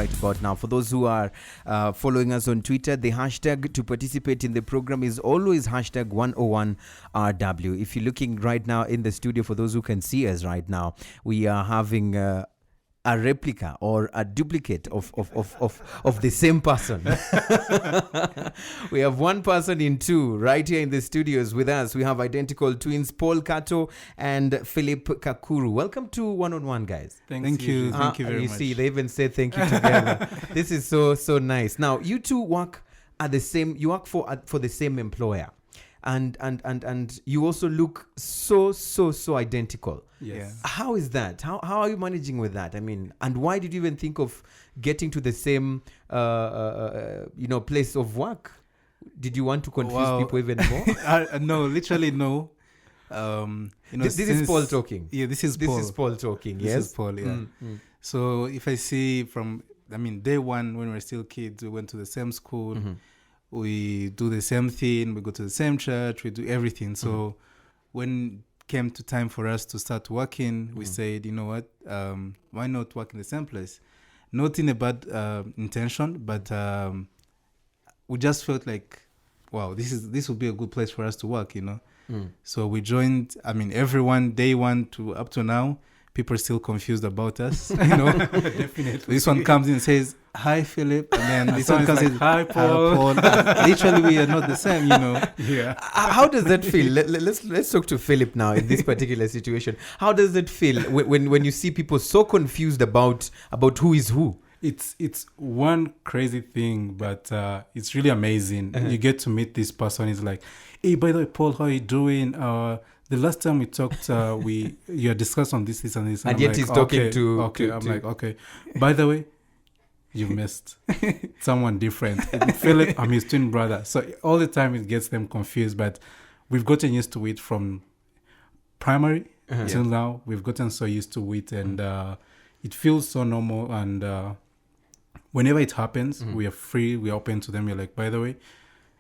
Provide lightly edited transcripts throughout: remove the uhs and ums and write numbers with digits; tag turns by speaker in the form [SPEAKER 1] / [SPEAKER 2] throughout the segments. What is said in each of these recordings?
[SPEAKER 1] right about now. For those who are following us on Twitter, the hashtag to participate in the program is always hashtag 101RW. If you're looking right now in the studio, for those who can see us right now, we are having a replica or a duplicate of the same person. We have one person in two right here in the studios with us. We have identical twins, Paul Kato and Philip Kakuru. Welcome to One on One, guys.
[SPEAKER 2] Thank you. Thank you very much.
[SPEAKER 1] You see, they even said thank you together. This is so nice. Now, you two work at the same. You work for the same employer. And you also look so identical.
[SPEAKER 2] Yes.
[SPEAKER 1] How is that? How are you managing with that? I mean, and why did you even think of getting to the same place of work? Did you want to confuse people even more?
[SPEAKER 2] No, literally no.
[SPEAKER 1] This is Paul talking.
[SPEAKER 2] Yeah, this is Paul.
[SPEAKER 1] This is Paul talking.
[SPEAKER 2] This
[SPEAKER 1] yes,
[SPEAKER 2] is Paul. Yeah. So if I see from, day one when we were still kids, we went to the same school. Mm-hmm. We do the same thing. We go to the same church. We do everything. So when it came to time for us to start working, we said, you know what? Why not work in the same place? Not in a bad intention, but we just felt like, wow, this would be a good place for us to work, you know. So we joined. Everyone, day one to up to now, people are still confused about us, you know.
[SPEAKER 1] Definitely.
[SPEAKER 2] This one comes in and says, "Hi, Philip," and then this one comes in, "Hi, Paul." Literally, we are not the same, you know.
[SPEAKER 1] Yeah. How does that feel? Let's talk to Philip now in this particular situation. How does it feel when you see people so confused about who is who?
[SPEAKER 2] It's one crazy thing, but it's really amazing. You get to meet this person. It's like, "Hey, by the way, Paul, how are you doing? The last time we talked, you had discussed on this and this."
[SPEAKER 1] And yet like, he's talking to...
[SPEAKER 2] Okay, I'm like, okay. By the way, you missed someone different. Philip, I'm his twin brother. So all the time it gets them confused, but we've gotten used to it from primary till now. We've gotten so used to it, and it feels so normal. And whenever it happens, we are free, we're open to them. You're like, by the way,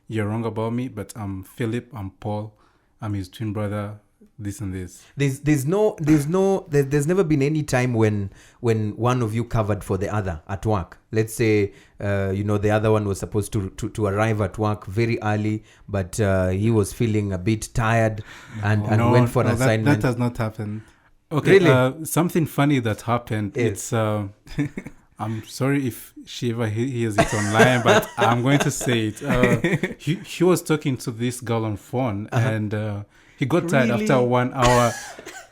[SPEAKER 2] you're wrong about me, but I'm Philip, I'm Paul, I'm his twin brother, this and this.
[SPEAKER 1] There's never been any time when one of you covered for the other at work. Let's say the other one was supposed to arrive at work very early, but he was feeling a bit tired and went for an assignment.
[SPEAKER 2] That has not happened. Okay, really? Something funny that happened. Yes. It's I'm sorry if she ever hears it online, but I'm going to say it. He was talking to this girl on phone, and he got tired after 1 hour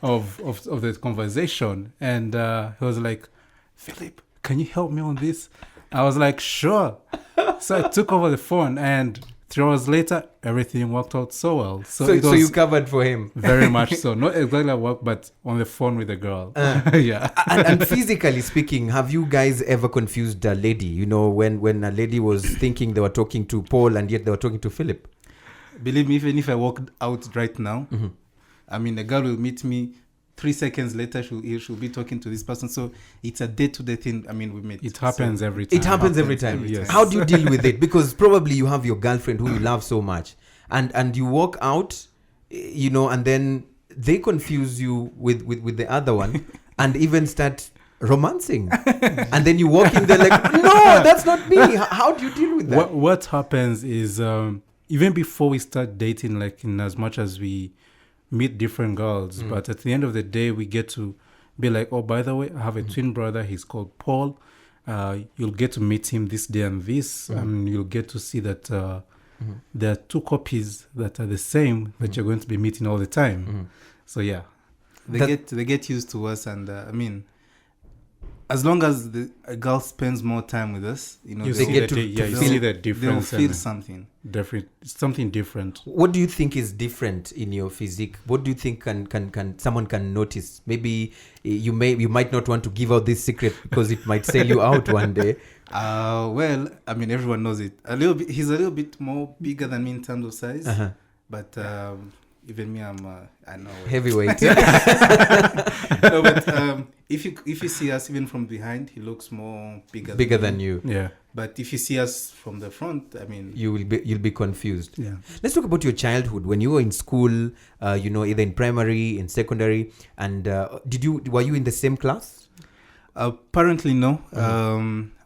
[SPEAKER 2] of the conversation, and he was like, "Philip, can you help me on this?" I was like, "Sure." So I took over the phone, and 3 hours later, everything worked out so well.
[SPEAKER 1] So you covered for him?
[SPEAKER 2] Very much so. Not exactly at work, but on the phone with the girl. Yeah.
[SPEAKER 1] And physically speaking, have you guys ever confused a lady? You know, when a lady was thinking they were talking to Paul and yet they were talking to Philip?
[SPEAKER 2] Believe me, even if I walk out right now, the girl will meet me 3 seconds later, she'll be talking to this person. So it's a day-to-day thing. We meet.
[SPEAKER 1] It happens every time. It happens every time. Yes. How do you deal with it? Because probably you have your girlfriend who you love so much, and you walk out, and then they confuse you with the other one, and even start romancing, and then you walk in there like, no, that's not me. How do you deal with that?
[SPEAKER 2] What happens is even before we start dating, like in as much as we meet different girls, but at the end of the day, we get to be like, oh, by the way, I have a twin brother. He's called Paul. You'll get to meet him this day and this, and you'll get to see that there are 2 copies that are the same that you're going to be meeting all the time. So yeah, they get used to us, and as long as a girl spends more time with us,
[SPEAKER 1] they get to
[SPEAKER 2] see the difference. They'll feel
[SPEAKER 1] something different. What do you think is different in your physique? What do you think can someone can notice? Maybe you might not want to give out this secret because it might sell you out one day.
[SPEAKER 2] Everyone knows it. He's a little bit more bigger than me in terms of size, but even me, I know
[SPEAKER 1] heavyweight.
[SPEAKER 2] No, but if you see us even from behind, he looks more bigger
[SPEAKER 1] than you.
[SPEAKER 2] Yeah. But if you see us from the front,
[SPEAKER 1] you'll be confused.
[SPEAKER 2] Yeah.
[SPEAKER 1] Let's talk about your childhood when you were in school. Either in primary, in secondary, and were you in the same class?
[SPEAKER 2] Apparently no.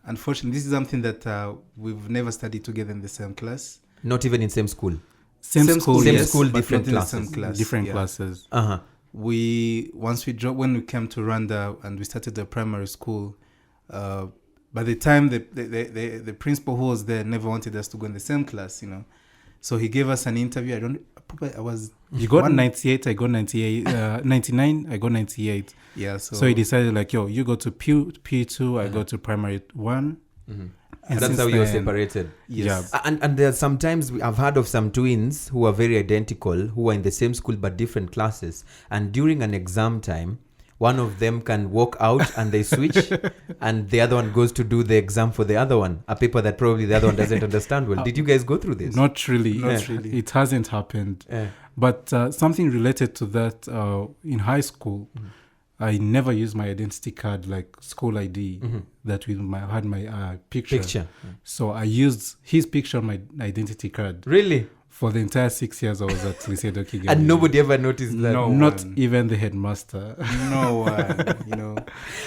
[SPEAKER 2] unfortunately, this is something that we've never studied together in the same class.
[SPEAKER 1] Not even in same school.
[SPEAKER 2] Same school,
[SPEAKER 1] yes,
[SPEAKER 2] but
[SPEAKER 1] different
[SPEAKER 2] not in the
[SPEAKER 1] classes.
[SPEAKER 2] same class.
[SPEAKER 3] Different
[SPEAKER 2] yeah.
[SPEAKER 3] classes.
[SPEAKER 1] Uh-huh.
[SPEAKER 2] When we came to Rwanda and we started the primary school, by the time the principal who was there never wanted us to go in the same class, you know. So he gave us an interview.
[SPEAKER 3] You got 98, I got 98, 99, I got 98.
[SPEAKER 2] Yeah.
[SPEAKER 3] So he decided like, yo, you go to P2, I go to primary 1.
[SPEAKER 1] Mm-hmm.
[SPEAKER 3] And
[SPEAKER 1] that's how you were separated.
[SPEAKER 2] Yes.
[SPEAKER 3] Yeah.
[SPEAKER 1] And there are sometimes I've heard of some twins who are very identical, who are in the same school but different classes. And during an exam time, one of them can walk out and they switch, and the other one goes to do the exam for the other one, a paper that probably the other one doesn't understand well. Did you guys go through this?
[SPEAKER 3] Not really.
[SPEAKER 2] Not really.
[SPEAKER 3] It hasn't happened.
[SPEAKER 1] Yeah.
[SPEAKER 3] But something related to that, in high school, I never used my identity card, like school ID, that had my picture. So I used his picture on my identity card.
[SPEAKER 1] Really?
[SPEAKER 3] For the entire 6 years I was at Lycée Doki.
[SPEAKER 1] And nobody ever noticed that?
[SPEAKER 2] No.
[SPEAKER 3] Not
[SPEAKER 2] one.
[SPEAKER 3] even the headmaster.
[SPEAKER 2] No one, you know.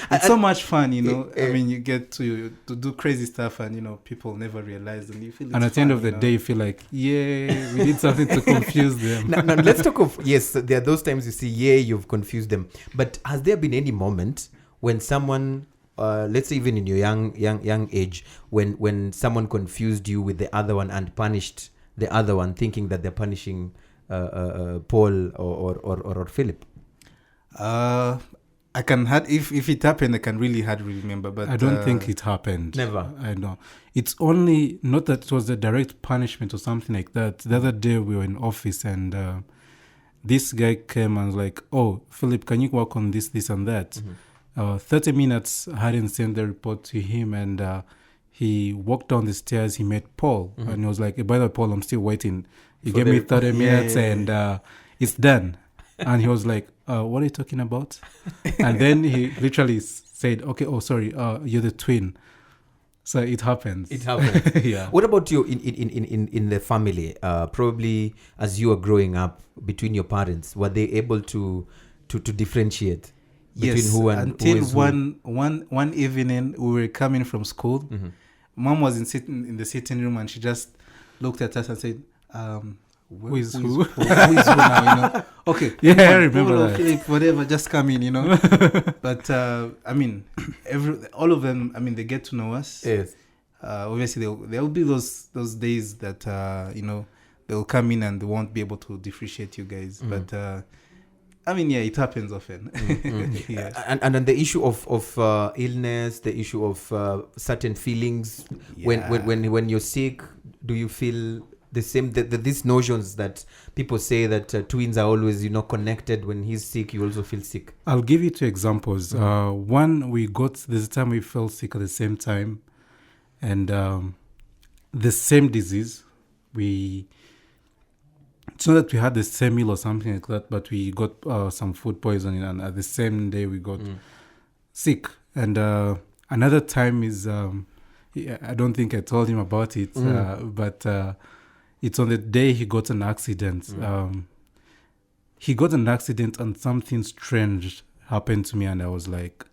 [SPEAKER 2] It's so much fun, you know. I mean, you get to do crazy stuff and, you know, people never realize and you feel it's
[SPEAKER 3] And at the end of the
[SPEAKER 2] you know?
[SPEAKER 3] day, you feel like, yeah, we did something to confuse them.
[SPEAKER 1] Now, let's talk of, yes, there are those times you see, yeah, you've confused them. But has there been any moment when someone, let's say even in your young age, when someone confused you with the other one and punished the other one, thinking that they're punishing Paul or Philip?
[SPEAKER 2] I can if it happened, I can really hardly remember. But
[SPEAKER 3] I don't think it happened.
[SPEAKER 1] Never.
[SPEAKER 3] I know. It's only not that it was a direct punishment or something like that. The other day we were in office and this guy came and was like, "Oh, Philip, can you work on this and that?" 30 minutes I hadn't sent the report to him, and he walked down the stairs. He met Paul, and he was like, "By the way, Paul, I'm still waiting." He gave me 30 minutes, and it's done. And he was like, "What are you talking about?" And then he literally said, "Okay, oh sorry, you're the twin." So it happens.
[SPEAKER 1] It happens.
[SPEAKER 3] Yeah.
[SPEAKER 1] What about you in the family? Probably as you were growing up between your parents, were they able to differentiate between
[SPEAKER 2] yes,
[SPEAKER 1] who and
[SPEAKER 2] until
[SPEAKER 1] who is
[SPEAKER 2] one evening we were coming from school. Mom was sitting in the sitting room and she just looked at us and said,
[SPEAKER 3] Who is who?
[SPEAKER 2] Who is who now, you know? Okay.
[SPEAKER 3] Yeah,
[SPEAKER 2] come
[SPEAKER 3] I
[SPEAKER 2] on,
[SPEAKER 3] remember
[SPEAKER 2] Paul or
[SPEAKER 3] that.
[SPEAKER 2] Philip, whatever, just come in, you know. But I mean, all of them, I mean, they get to know us.
[SPEAKER 1] Yes.
[SPEAKER 2] Obviously, there will be those days that you know, they'll come in and they won't be able to differentiate you guys. But I mean, yeah, it happens often. Yeah.
[SPEAKER 1] And then the issue of illness, the issue of certain feelings. When you're sick, do you feel the same? These notions that people say that twins are always, you know, connected. When he's sick, you also feel sick.
[SPEAKER 3] I'll give you two examples. One, there's a time we fell sick at the same time, and the same disease. It's not that we had the same meal or something like that, but we got some food poisoning, and at the same day we got sick. And another time is, I don't think I told him about it, but it's on the day he got an accident. He got an accident and something strange happened to me, and I was like,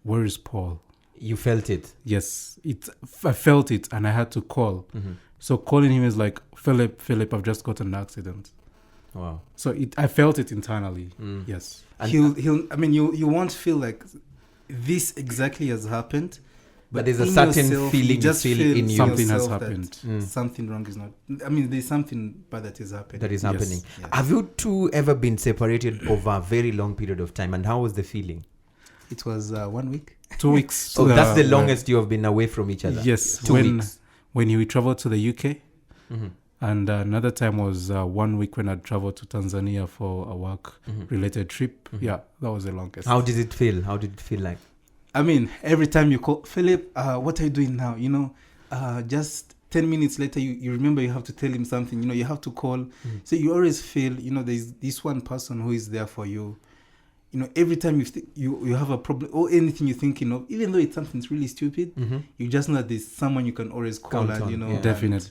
[SPEAKER 3] "Where is Paul?"
[SPEAKER 1] You felt it?
[SPEAKER 3] Yes, I felt it, and I had to call. So calling him is like, Philip, I've just got an accident.
[SPEAKER 1] Wow.
[SPEAKER 3] So I felt it internally. Yes.
[SPEAKER 2] And I mean, you won't feel like this exactly has happened,
[SPEAKER 1] But there's a
[SPEAKER 2] in
[SPEAKER 1] certain
[SPEAKER 2] yourself,
[SPEAKER 1] feeling you feel in you.
[SPEAKER 3] Something has
[SPEAKER 2] yourself that
[SPEAKER 3] happened.
[SPEAKER 2] Something wrong is not. I mean, there's something bad that is happening.
[SPEAKER 1] That is
[SPEAKER 3] Yes.
[SPEAKER 1] happening.
[SPEAKER 2] Yes.
[SPEAKER 1] Have you two ever been separated over a very long period of time? And how was the feeling?
[SPEAKER 2] It was 1 week.
[SPEAKER 3] 2 weeks.
[SPEAKER 1] Oh, that's the longest you have been away from each other?
[SPEAKER 3] Yes.
[SPEAKER 1] 2 weeks.
[SPEAKER 3] When he traveled to the UK. And another time was 1 week when I traveled to Tanzania for a work-related trip. Yeah, that was the longest.
[SPEAKER 1] How did it feel? How did it feel like?
[SPEAKER 2] I mean, every time you call, Philip, what are you doing now? You know, just 10 minutes later, you remember you have to tell him something. You know, you have to call. So you always feel, you know, there's this one person who is there for you. You know, every time you have a problem or anything you're thinking of, even though it's something really stupid, you just know that there's someone you can always call.
[SPEAKER 1] Count
[SPEAKER 2] and, you
[SPEAKER 1] on,
[SPEAKER 2] know,
[SPEAKER 1] yeah.
[SPEAKER 3] Definitely.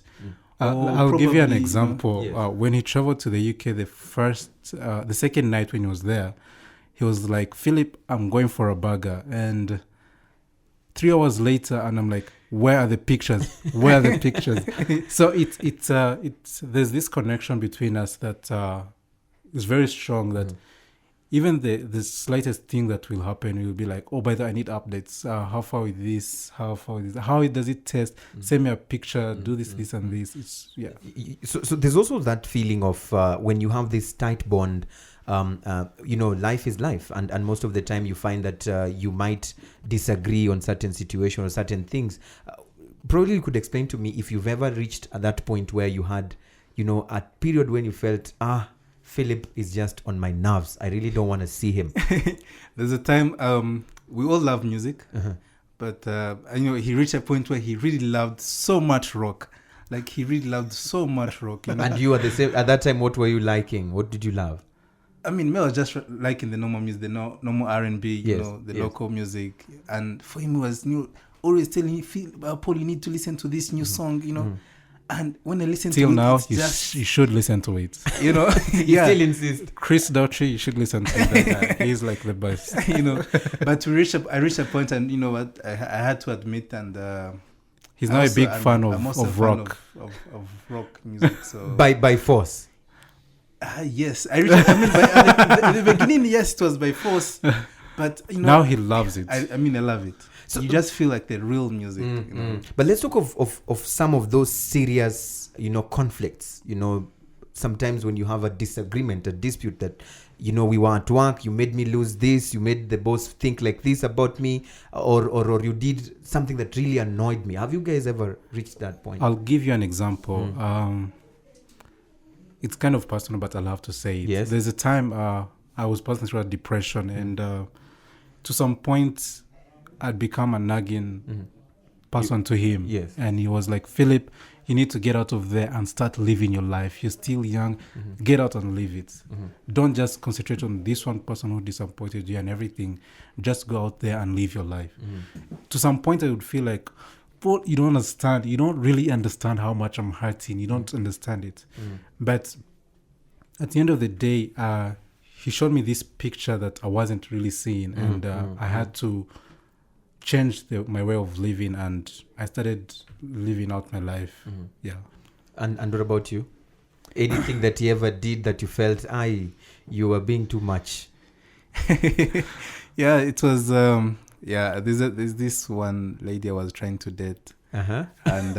[SPEAKER 2] Or
[SPEAKER 3] I'll give you an
[SPEAKER 2] probably,
[SPEAKER 3] example.
[SPEAKER 1] you know,
[SPEAKER 3] When he traveled to the UK, the second night when he was there, he was like, "Philip, I'm going for a burger." And 3 hours later, and I'm like, where are the pictures? Where are the pictures? So it's there's this connection between us that is very strong. That even the slightest thing that will happen, you'll be like, oh, by the way, I need updates. How far with this? How far with this? How does it test? Send me a picture. Do this, this, and this. It's
[SPEAKER 1] So there's also that feeling of when you have this tight bond. Life is life, and most of the time you find that you might disagree on certain situations or certain things. Probably you could explain to me if you've ever reached at that point where you had, a period when you felt, Philip is just on my nerves. I really don't want to see him.
[SPEAKER 2] There's a time we all love music, but he reached a point where he really loved so much rock. Like he really loved so much rock.
[SPEAKER 1] And you are the same at that time. What were you liking? What did you love?
[SPEAKER 2] I mean, Mel was just liking the normal music, the normal R&B, the local music. And for him, it was always telling me, Paul, you need to listen to this new song, And when I listen
[SPEAKER 3] till
[SPEAKER 2] to it,
[SPEAKER 3] now,
[SPEAKER 2] it's
[SPEAKER 3] you should listen to it.
[SPEAKER 1] You still insist.
[SPEAKER 3] Chris Daughtry, you should listen to that guy. He's like the best.
[SPEAKER 2] But I reached a point, and you know what, I had to admit, and
[SPEAKER 3] he's now a big fan of rock.
[SPEAKER 2] Of rock music. So
[SPEAKER 1] by force.
[SPEAKER 2] Yes, I reached. In the beginning, yes, it was by force, but
[SPEAKER 3] now he loves it.
[SPEAKER 2] I love it. So you just feel like the real music.
[SPEAKER 1] But let's talk of some of those serious, conflicts. Sometimes when you have a disagreement, a dispute that, we were at work, you made me lose this, you made the boss think like this about me, or you did something that really annoyed me. Have you guys ever reached that point?
[SPEAKER 3] I'll give you an example. It's kind of personal, but I'll have to say it.
[SPEAKER 1] Yes.
[SPEAKER 3] There's a time I was passing through a depression, and to some point, I'd become a nagging person to him.
[SPEAKER 1] Yes.
[SPEAKER 3] And he was like, Philip, you need to get out of there and start living your life. You're still young. Get out and live it. Don't just concentrate on this one person who disappointed you and everything. Just go out there and live your life. To some point, I would feel like, Paul, you don't understand. You don't really understand how much I'm hurting. You don't understand it. But at the end of the day, he showed me this picture that I wasn't really seeing. And I had to change my way of living, and I started living out my life. Yeah.
[SPEAKER 1] And what about you? Anything that he ever did that you felt, you were being too much?
[SPEAKER 2] Yeah, it was... there's this one lady I was trying to date. And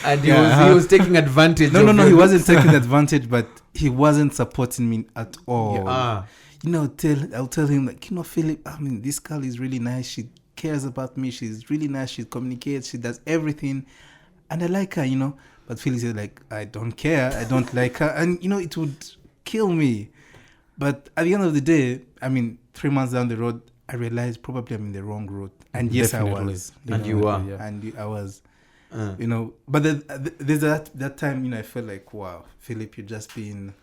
[SPEAKER 1] and he was taking advantage.
[SPEAKER 2] No, he wasn't taking advantage, but he wasn't supporting me at all.
[SPEAKER 1] Yeah.
[SPEAKER 2] I'll tell him, like, Philip, this girl is really nice. She cares about me. She's really nice. She communicates. She does everything. And I like her, But Philip said, like, I don't care. I don't like her. And, it would kill me. But at the end of the day, 3 months down the road, I realized probably I'm in the wrong road. And yes,
[SPEAKER 3] Definitely.
[SPEAKER 2] I was.
[SPEAKER 1] And you are.
[SPEAKER 2] Yeah. And I was. But there's that time, I felt like, wow, Philip, you're just being...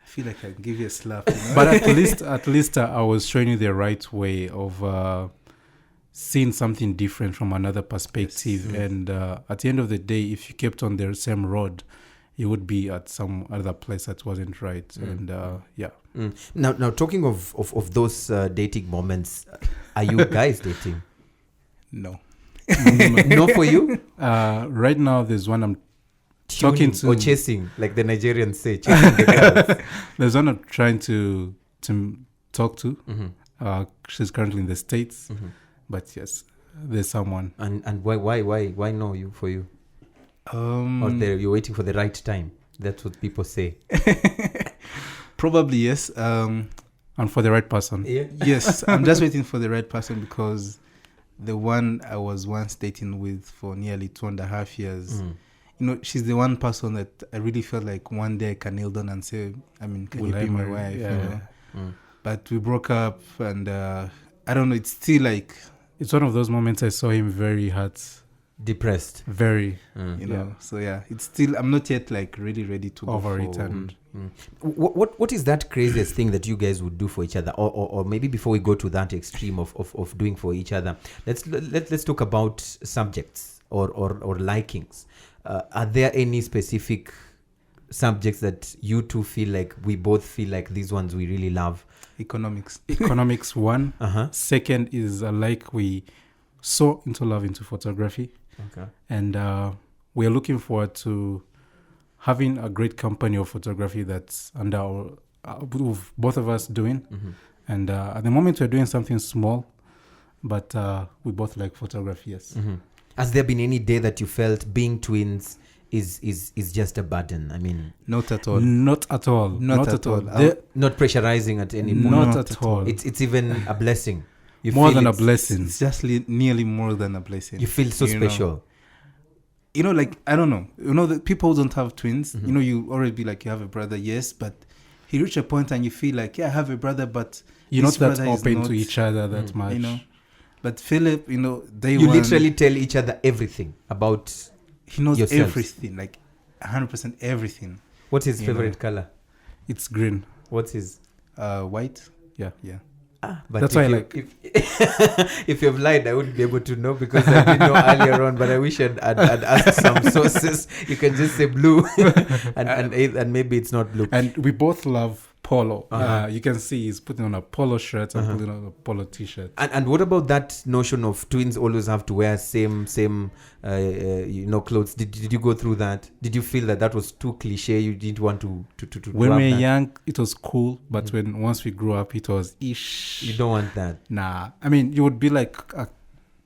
[SPEAKER 2] I feel like I can give you a slap.
[SPEAKER 3] But at least I was showing you the right way of seeing something different from another perspective. Yes. And at the end of the day, if you kept on the same road, you would be at some other place that wasn't right. And
[SPEAKER 1] Now talking of those dating moments, are you guys dating?
[SPEAKER 2] No.
[SPEAKER 1] No for you?
[SPEAKER 3] Right now, there's one I'm talking to,
[SPEAKER 1] or chasing, like the Nigerians say, chasing the girls.
[SPEAKER 3] There's one I'm trying to talk to. She's currently in the States, but yes, there's someone.
[SPEAKER 1] And why no you for you? Or you're waiting for the right time. That's what people say.
[SPEAKER 2] Probably yes.
[SPEAKER 3] And for the right person.
[SPEAKER 1] Yeah.
[SPEAKER 2] Yes, I'm just waiting for the right person, because the one I was once dating with for nearly 2.5 years. She's the one person that I really felt like one day I can kneel down and say, can you be my wife?
[SPEAKER 3] Yeah.
[SPEAKER 2] But we broke up, and I don't know, it's still like...
[SPEAKER 3] It's one of those moments I saw him very hurt.
[SPEAKER 1] Depressed.
[SPEAKER 3] Very.
[SPEAKER 2] So yeah, it's still... I'm not yet like really ready to
[SPEAKER 3] over
[SPEAKER 2] go
[SPEAKER 3] it. And
[SPEAKER 1] What is that craziest thing that you guys would do for each other? Or maybe before we go to that extreme of doing for each other, let's talk about subjects or likings. Are there any specific subjects that you two feel like we both feel like these ones we really love?
[SPEAKER 2] Economics.
[SPEAKER 3] Economics one.
[SPEAKER 1] Uh-huh.
[SPEAKER 3] Second is like we so into love into photography.
[SPEAKER 1] Okay.
[SPEAKER 3] And we're looking forward to having a great company of photography that's under our, both of us doing.
[SPEAKER 1] Mm-hmm.
[SPEAKER 3] And at the moment we're doing something small, but we both like photography, yes.
[SPEAKER 1] Mm-hmm. Has there been any day that you felt being twins is just a burden? I mean,
[SPEAKER 2] Not at all.
[SPEAKER 3] Not at all.
[SPEAKER 2] Not at all.
[SPEAKER 1] not pressurizing at any point.
[SPEAKER 3] Not at all.
[SPEAKER 1] It's even a blessing. You
[SPEAKER 3] More
[SPEAKER 1] feel
[SPEAKER 3] than a
[SPEAKER 1] it's-
[SPEAKER 3] blessing.
[SPEAKER 2] It's just nearly more than a blessing.
[SPEAKER 1] You feel so
[SPEAKER 2] You know.
[SPEAKER 1] special.
[SPEAKER 2] Like, I don't know. The people who don't have twins,
[SPEAKER 1] Mm-hmm.
[SPEAKER 2] you already be like, you have a brother, yes, but you reach a point and you feel like, yeah, I have a brother, but
[SPEAKER 3] You're
[SPEAKER 2] this
[SPEAKER 3] not that
[SPEAKER 2] brother is
[SPEAKER 3] open
[SPEAKER 2] not,
[SPEAKER 3] to each other that much.
[SPEAKER 2] But Philip, day
[SPEAKER 1] You
[SPEAKER 2] one,
[SPEAKER 1] literally tell each other everything about
[SPEAKER 2] he knows
[SPEAKER 1] yourselves.
[SPEAKER 2] everything, like 100% everything.
[SPEAKER 1] what's his
[SPEAKER 2] You
[SPEAKER 1] favorite
[SPEAKER 2] know.
[SPEAKER 1] color.
[SPEAKER 3] It's green.
[SPEAKER 1] What's his?
[SPEAKER 2] White.
[SPEAKER 3] Yeah.
[SPEAKER 1] But
[SPEAKER 3] That's
[SPEAKER 1] if
[SPEAKER 3] why I
[SPEAKER 1] you-
[SPEAKER 3] like-
[SPEAKER 1] if you've lied, I wouldn't be able to know because I didn't know earlier on. But I wish I'd asked some sources. You can just say blue, and maybe it's not blue.
[SPEAKER 3] And we both love polo.
[SPEAKER 1] Uh-huh.
[SPEAKER 3] You can see he's putting on a polo shirt and putting on a polo t-shirt.
[SPEAKER 1] And what about that notion of twins always have to wear same clothes? Did you go through that? Did you feel that was too cliche? You didn't want to
[SPEAKER 3] When
[SPEAKER 1] grab
[SPEAKER 3] we were
[SPEAKER 1] that?
[SPEAKER 3] young, it was cool, but once we grew up, it was ish.
[SPEAKER 1] You don't want that.
[SPEAKER 3] Nah, I mean, you would be like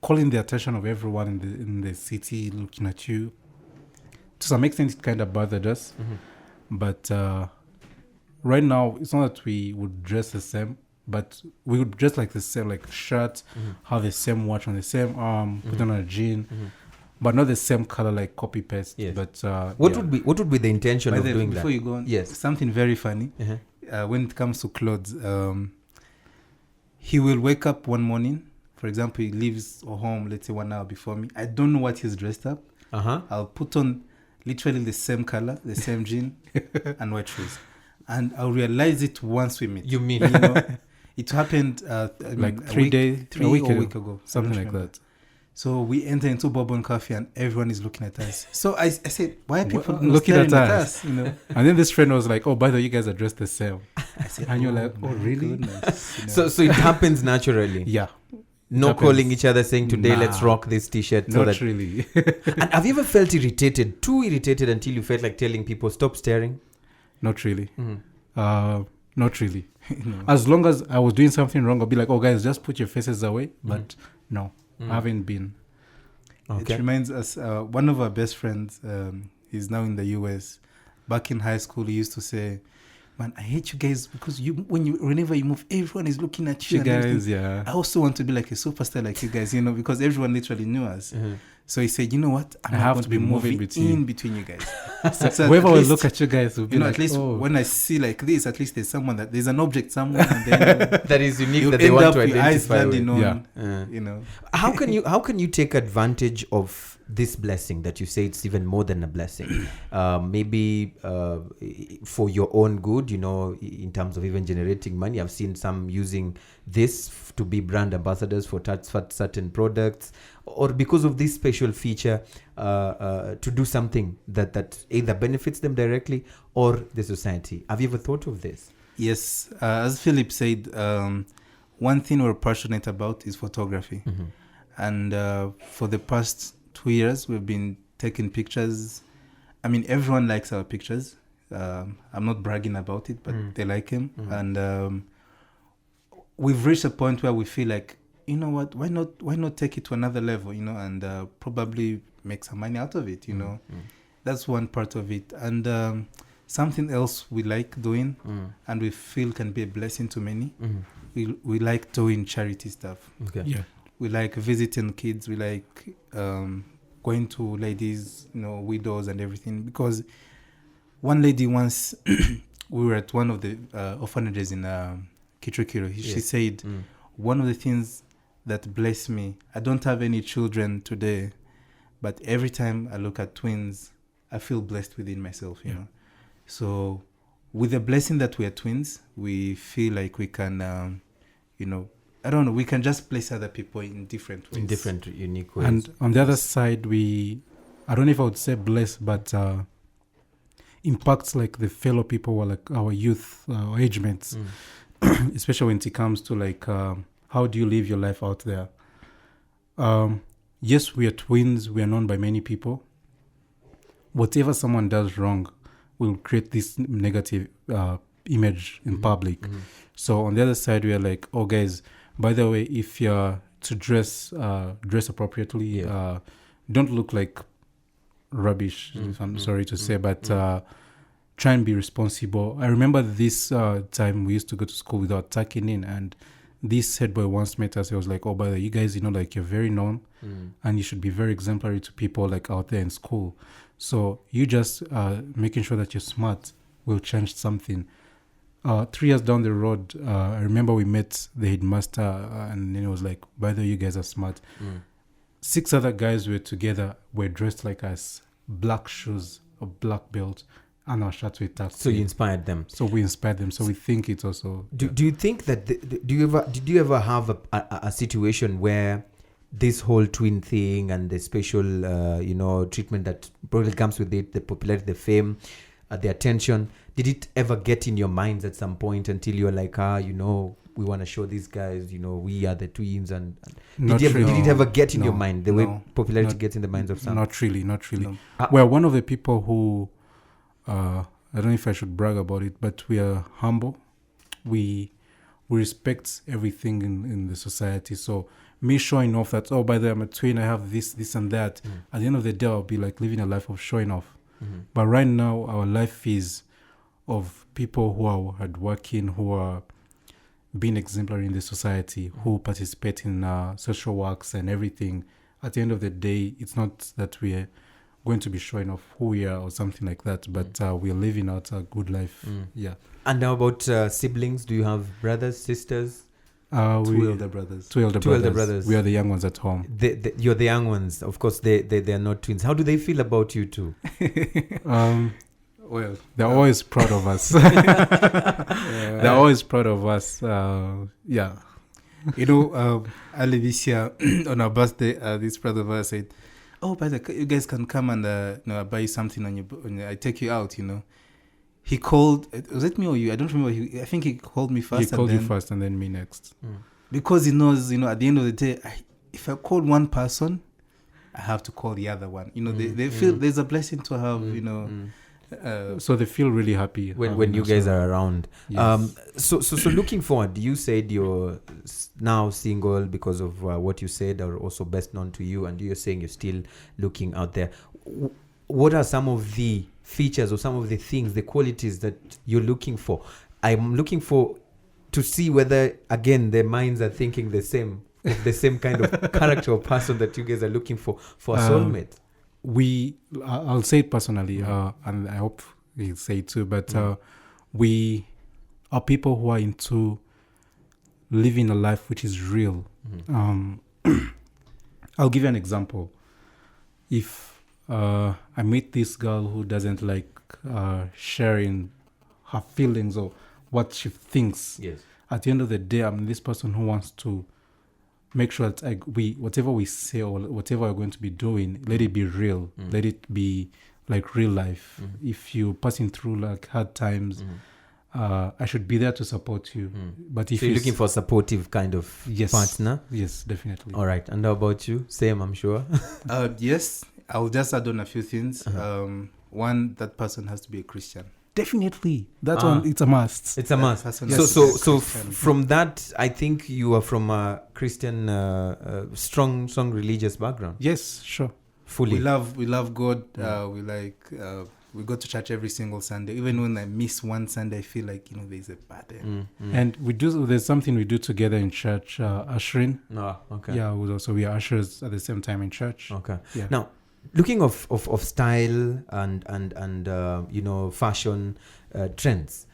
[SPEAKER 3] calling the attention of everyone in the city looking at you. To some extent, it kind of bothered us, but right now, it's not that we would dress the same, but we would dress like the same, like shirt, have the same watch on the same arm, put on a jean, but not the same color, like copy paste.
[SPEAKER 1] Yes.
[SPEAKER 3] But
[SPEAKER 1] What would be the intention
[SPEAKER 2] By
[SPEAKER 1] of
[SPEAKER 2] the way,
[SPEAKER 1] doing
[SPEAKER 2] before
[SPEAKER 1] that?
[SPEAKER 2] you go on,
[SPEAKER 1] Yes.
[SPEAKER 2] something very funny.
[SPEAKER 1] Uh-huh.
[SPEAKER 2] When it comes to clothes, he will wake up one morning. For example, he leaves home, let's say 1 hour before me. I don't know what he's dressed up.
[SPEAKER 1] Uh-huh.
[SPEAKER 2] I'll put on literally the same color, the same jean, and white shoes. And I'll realize it once we meet.
[SPEAKER 1] You mean?
[SPEAKER 2] It happened
[SPEAKER 3] like
[SPEAKER 2] a
[SPEAKER 3] 3
[SPEAKER 2] week-
[SPEAKER 3] days,
[SPEAKER 2] three
[SPEAKER 3] a week
[SPEAKER 2] or
[SPEAKER 3] ago,
[SPEAKER 2] week ago.
[SPEAKER 3] something
[SPEAKER 2] I don't
[SPEAKER 3] like
[SPEAKER 2] remember.
[SPEAKER 3] that.
[SPEAKER 2] So we enter into Bourbon Coffee and everyone is looking at us. So I said, why are people
[SPEAKER 3] Looking
[SPEAKER 2] staring
[SPEAKER 3] at
[SPEAKER 2] at
[SPEAKER 3] us?
[SPEAKER 2] us?
[SPEAKER 3] And then this friend was like, "Oh, by the way, you guys are dressed the same."
[SPEAKER 2] I said,
[SPEAKER 3] And you're like, "Oh,
[SPEAKER 2] my
[SPEAKER 3] really?"
[SPEAKER 2] goodness,
[SPEAKER 1] So it happens naturally.
[SPEAKER 3] Yeah,
[SPEAKER 1] No
[SPEAKER 3] happens.
[SPEAKER 1] calling each other saying today
[SPEAKER 3] Nah.
[SPEAKER 1] let's rock this t-shirt. So
[SPEAKER 3] not
[SPEAKER 1] that,
[SPEAKER 3] really.
[SPEAKER 1] and have you ever felt irritated, too irritated until you felt like telling people stop staring?
[SPEAKER 3] Not really.
[SPEAKER 1] Mm-hmm.
[SPEAKER 3] Not really.
[SPEAKER 2] No.
[SPEAKER 3] As long as I was doing something wrong, I'll be like, "Oh, guys, just put your faces away." But no, I haven't been.
[SPEAKER 1] Okay.
[SPEAKER 2] It reminds us, one of our best friends, he's now in the US. Back in high school, he used to say, "Man, I hate you guys because whenever you move, everyone is looking at you."
[SPEAKER 3] You
[SPEAKER 2] and everything.
[SPEAKER 3] guys, yeah.
[SPEAKER 2] I also want to be like a superstar like you guys, because everyone literally knew us. So he said, "You know what?
[SPEAKER 3] I have to be moving
[SPEAKER 2] in between you guys." So
[SPEAKER 3] Whoever
[SPEAKER 2] at
[SPEAKER 3] will
[SPEAKER 2] least,
[SPEAKER 3] look at you guys will be like,
[SPEAKER 2] at least
[SPEAKER 3] "Oh."
[SPEAKER 2] when I see like this, at least there's an object somewhere, and then
[SPEAKER 1] That is unique
[SPEAKER 2] you
[SPEAKER 1] that they
[SPEAKER 2] end
[SPEAKER 1] want
[SPEAKER 2] up
[SPEAKER 1] to
[SPEAKER 2] with eyes
[SPEAKER 1] identify with.
[SPEAKER 2] standing on,
[SPEAKER 3] Yeah.
[SPEAKER 1] How can you take advantage of this blessing that you say it's even more than a blessing? Maybe for your own good, in terms of even generating money. I've seen some using this to be brand ambassadors for certain products, or because of this special feature to do something that either benefits them directly or the society. Have you ever thought of this?
[SPEAKER 2] Yes, as Philip said, one thing we're passionate about is photography. And for the past 2 years, we've been taking pictures. I mean, everyone likes our pictures. I'm not bragging about it, but they like them. And we've reached a point where we feel like, you know what, why not take it to another level, and probably make some money out of it, That's one part of it. And something else we like doing and we feel can be a blessing to many, we like doing charity stuff.
[SPEAKER 1] Okay.
[SPEAKER 3] Yeah.
[SPEAKER 2] We like visiting kids. We like going to ladies, widows and everything. Because one lady once, we were at one of the orphanages in Kichukiro. She said, one of the things that bless me, I don't have any children today, but every time I look at twins, I feel blessed within myself, you know. So with the blessing that we are twins, we feel like we can, I don't know, we can just bless other people in different ways.
[SPEAKER 1] In different, unique ways.
[SPEAKER 3] And on the other side, I don't know if I would say bless, but impacts like the fellow people or like our youth, our age mates, especially when it comes to like how do you live your life out there. Yes, we are twins. We are known by many people. Whatever someone does wrong will create this negative image in public. So on the other side, we are like, oh guys, by the way, if you're to dress appropriately, don't look like rubbish, if I'm sorry to say, but try and be responsible. I remember this time we used to go to school without tucking in, and this head boy once met us. He was like, oh, by the way, you guys, like you're very known and you should be very exemplary to people like out there in school. So you just making sure that you're smart will change something. 3 years down the road, I remember we met the headmaster and then it was like, by the way, you guys are smart. 6 other guys were together, were dressed like us, black shoes, a black belt, and our shirts were tucked.
[SPEAKER 1] So you inspired them.
[SPEAKER 3] So we inspired them. So we think it's also...
[SPEAKER 1] Do you think that... did you ever have a situation where this whole twin thing and the special, treatment that probably comes with it, the popularity, the fame, the attention, did it ever get in your minds at some point until you're like, we want to show these guys, we are the twins? And did it ever get in your mind the way popularity gets in the minds of some?
[SPEAKER 3] Not really. No.
[SPEAKER 1] We're
[SPEAKER 3] one of the people who, I don't know if I should brag about it, but we are humble. We respect everything in the society. So me showing off that, by the way, I'm a twin, I have this and that. At the end of the day, I'll be like living a life of showing off. But right now, our life is of people who are hardworking, who are being exemplary in the society, who participate in social works and everything. At the end of the day, it's not that we are going to be showing off who we are or something like that, but we are living out a good life. Yeah.
[SPEAKER 1] And now about siblings, do you have brothers, sisters?
[SPEAKER 2] Two elder brothers.
[SPEAKER 3] Two elder brothers. We are the young ones at home.
[SPEAKER 1] You're the young ones. Of course, they are not twins. How do they feel about you two?
[SPEAKER 3] Well, they're always proud of us. They're always proud of us. Yeah.
[SPEAKER 2] Early this year, on our birthday, this brother of ours said, oh, by the way, you guys can come and I'll buy you something I take you out, He called, was it me or you? I don't remember. I think he called me first.
[SPEAKER 3] He called you first and then me next.
[SPEAKER 2] Because he knows, at the end of the day, if I call one person, I have to call the other one. They feel there's a blessing to have,
[SPEAKER 3] so they feel really happy
[SPEAKER 1] when you guys are around.
[SPEAKER 3] Yes.
[SPEAKER 1] So looking forward, you said you're now single because of what you said, are also best known to you, and you're saying you're still looking out there. What are some of the features or some of the things, the qualities that you're looking for? I'm looking for to see whether, again, their minds are thinking the same kind of character or person that you guys are looking for a soulmate.
[SPEAKER 3] I'll say it personally, and I hope he'll say it too, but we are people who are into living a life which is real. I'll give you an example. If I meet this girl who doesn't like sharing her feelings or what she thinks,
[SPEAKER 1] yes,
[SPEAKER 3] at the end of the day, I'm this person who wants to make sure that whatever we say or whatever we're going to be doing, let it be real. Let it be like real life. If you're passing through like hard times, I should be there to support you. But if
[SPEAKER 1] you're looking for a supportive kind of partner?
[SPEAKER 3] Yes, definitely.
[SPEAKER 1] All right. And how about you? Same, I'm sure.
[SPEAKER 2] Yes, I'll just add on a few things. One, that person has to be a Christian.
[SPEAKER 3] Definitely. That one, it's a must.
[SPEAKER 1] It's a must.
[SPEAKER 2] Yes.
[SPEAKER 1] So from that, I think you are from a Christian, strong religious background.
[SPEAKER 3] Yes, sure.
[SPEAKER 1] Fully.
[SPEAKER 2] We love God. We go to church every single Sunday. Even when I miss one Sunday, I feel like, there's a pattern.
[SPEAKER 3] And there's something we do together in church, ushering.
[SPEAKER 1] Oh, okay.
[SPEAKER 3] Yeah, we are ushers at the same time in church.
[SPEAKER 1] Okay.
[SPEAKER 3] Yeah.
[SPEAKER 1] Now, looking of style and fashion trends,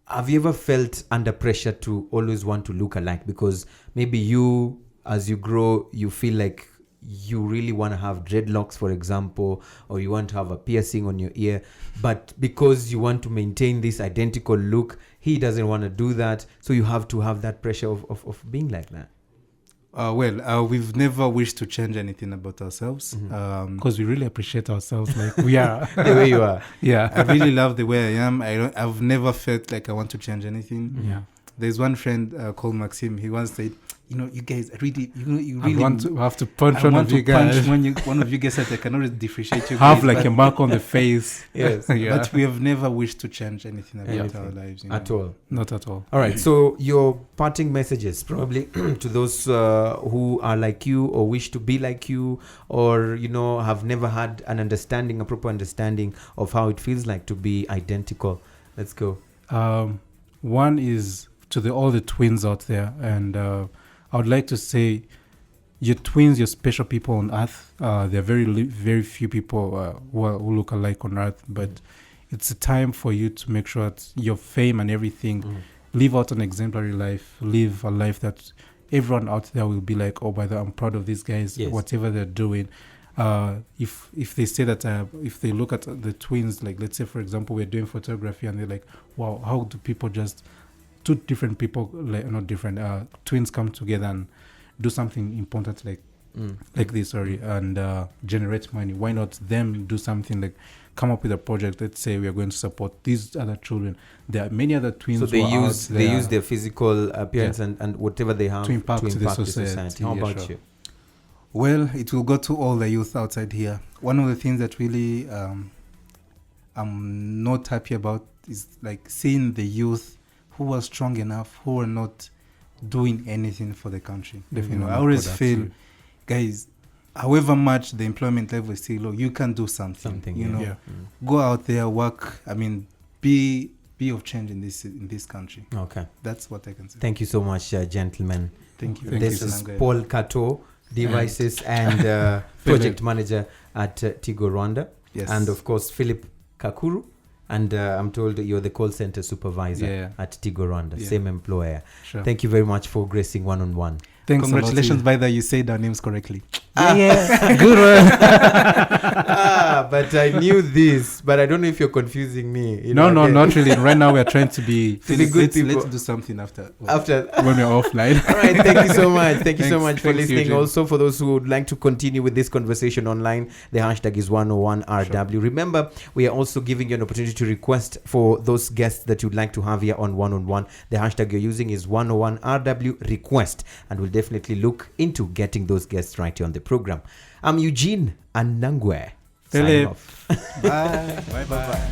[SPEAKER 1] have you ever felt under pressure to always want to look alike? Because maybe you, as you grow, you feel like you really want to have dreadlocks, for example, or you want to have a piercing on your ear, but because you want to maintain this identical look, he doesn't want to do that, so you have to have that pressure of being like that.
[SPEAKER 2] We've never wished to change anything about ourselves.
[SPEAKER 3] Because we really appreciate ourselves like we are.
[SPEAKER 1] The way you are.
[SPEAKER 3] Yeah.
[SPEAKER 2] I really love the way I am. I've never felt like I want to change anything.
[SPEAKER 3] Yeah.
[SPEAKER 2] There's one friend called Maxim. He once said, you guys, you
[SPEAKER 3] I
[SPEAKER 2] really
[SPEAKER 3] want to have to punch
[SPEAKER 2] I
[SPEAKER 3] one
[SPEAKER 2] want
[SPEAKER 3] of you
[SPEAKER 2] to punch
[SPEAKER 3] guys.
[SPEAKER 2] one of you guys that I cannot differentiate you
[SPEAKER 3] Have
[SPEAKER 2] guys,
[SPEAKER 3] like
[SPEAKER 2] but,
[SPEAKER 3] a mark on the face.
[SPEAKER 1] Yes.
[SPEAKER 3] Yeah.
[SPEAKER 2] but we have never wished to change anything about
[SPEAKER 1] Anything.
[SPEAKER 2] our lives.
[SPEAKER 1] At all.
[SPEAKER 3] Not at all.
[SPEAKER 1] All right. So your parting messages, probably to those who are like you or wish to be like you, or have never had a proper understanding of how it feels like to be identical. Let's go.
[SPEAKER 3] One is to all the twins out there, and I would like to say, you're twins, you're special people on earth. There are very few people who look alike on earth, but it's a time for you to make sure that your fame and everything, live out an exemplary life, live a life that everyone out there will be like, oh, by the way, I'm proud of these guys,
[SPEAKER 1] Yes.
[SPEAKER 3] whatever they're doing. If they say that, if they look at the twins, like let's say, for example, we're doing photography and they're like, wow, how do people two different people, not different, twins come together and do something important like this, and generate money. Why not them do something like come up with a project? Let's say we are going to support these other children. There are many other twins.
[SPEAKER 1] So they
[SPEAKER 3] who are
[SPEAKER 1] use
[SPEAKER 3] out
[SPEAKER 1] they
[SPEAKER 3] there
[SPEAKER 1] use their physical appearance and whatever they have
[SPEAKER 3] to impact the
[SPEAKER 1] the
[SPEAKER 3] society.
[SPEAKER 1] How
[SPEAKER 3] Yeah,
[SPEAKER 1] about
[SPEAKER 3] sure.
[SPEAKER 1] you?
[SPEAKER 2] Well, it will go to all the youth outside here. One of the things that really I'm not happy about is like seeing the youth who are strong enough, who are not doing anything for the country.
[SPEAKER 3] Definitely
[SPEAKER 2] I
[SPEAKER 3] not
[SPEAKER 2] always
[SPEAKER 3] productive.
[SPEAKER 2] feel, guys, however much the employment level is still low, you can do something.
[SPEAKER 3] Yeah.
[SPEAKER 2] Go out there, work. I mean, be of change in this country.
[SPEAKER 1] Okay.
[SPEAKER 2] That's what I can say.
[SPEAKER 1] Thank you so much, gentlemen.
[SPEAKER 2] Thank you.
[SPEAKER 3] Thank
[SPEAKER 1] This
[SPEAKER 3] you,
[SPEAKER 1] is
[SPEAKER 2] Anangwe.
[SPEAKER 1] Paul Kato, Devices and Project Manager at Tigo Rwanda.
[SPEAKER 2] Yes.
[SPEAKER 1] And of course, Philip Kakuru. And I'm told that you're the call center supervisor at Tigo Rwanda, same employer.
[SPEAKER 3] Sure.
[SPEAKER 1] Thank you very much for gracing one-on-one.
[SPEAKER 3] Thanks a lot to
[SPEAKER 2] Congratulations,
[SPEAKER 3] you.
[SPEAKER 2] by the way, you said our names correctly.
[SPEAKER 3] Yeah. Good one.
[SPEAKER 1] But I knew this, but I don't know if you're confusing me.
[SPEAKER 3] No, not really. Right now we are trying to be
[SPEAKER 1] To be good people.
[SPEAKER 2] Let's do something after.
[SPEAKER 1] After
[SPEAKER 3] when we're offline.
[SPEAKER 1] All right, thank you so much. Thank you so
[SPEAKER 3] Thanks.
[SPEAKER 1] much for
[SPEAKER 3] Thanks,
[SPEAKER 1] listening.
[SPEAKER 3] Eugene.
[SPEAKER 1] Also, for those who would like to continue with this conversation online, the hashtag is 101RW.
[SPEAKER 3] Sure.
[SPEAKER 1] Remember, we are also giving you an opportunity to request for those guests that you'd like to have here on 101. The hashtag you're using is 101RW request, and we'll definitely look into getting those guests right here on the program. I'm Eugene Anangwe. Signing
[SPEAKER 3] Philip.
[SPEAKER 1] off.
[SPEAKER 2] Bye. Bye.